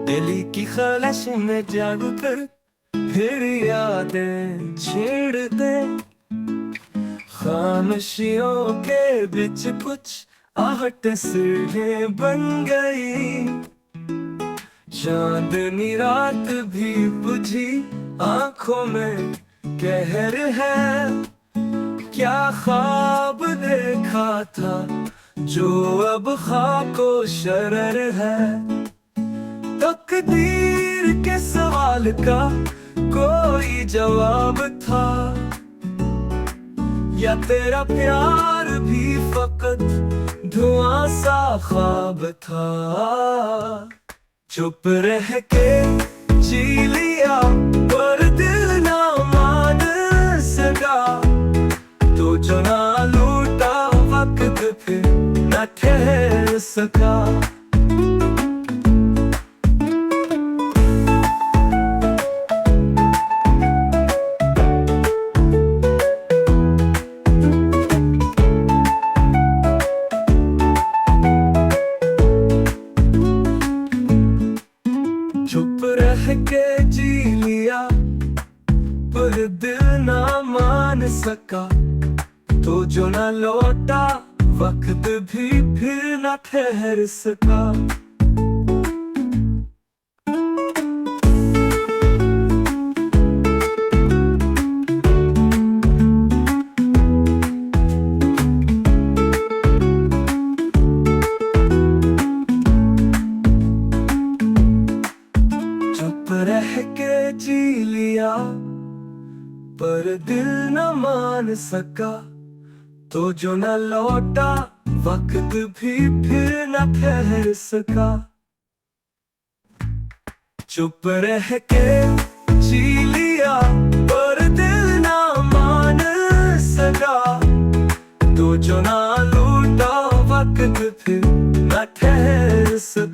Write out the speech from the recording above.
दिल्ली की ख्वाहिश में जाग कर फिर यादें छेड़ दे। खामोशियों के बीच कुछ आहट सिरहे बन गई। चांदनी रात भी बुझी, आंखों में कहर है। क्या ख्वाब देखा था जो अब खाको शरर है। तकदीर के सवाल का कोई जवाब था, या तेरा प्यार भी फकत धुआं सा ख्वाब था। चुप रह के जी लिया पर दिल ना मान सका। तो जो ना लूटा वक्त फिर न ठहर सका। चुप रह के जी लिया पर दिल ना मान सका। तो जो ना लौटा वक्त भी फिर ना ठहर सका। चुप रह के जी लिया पर दिल न मान सका। तो जो न लौटा वक्त भी फिर न ठहर सका। चुप रह के जी लिया पर दिल न मान सका। तो जो न लौटा वक्त फिर न ठहर सका।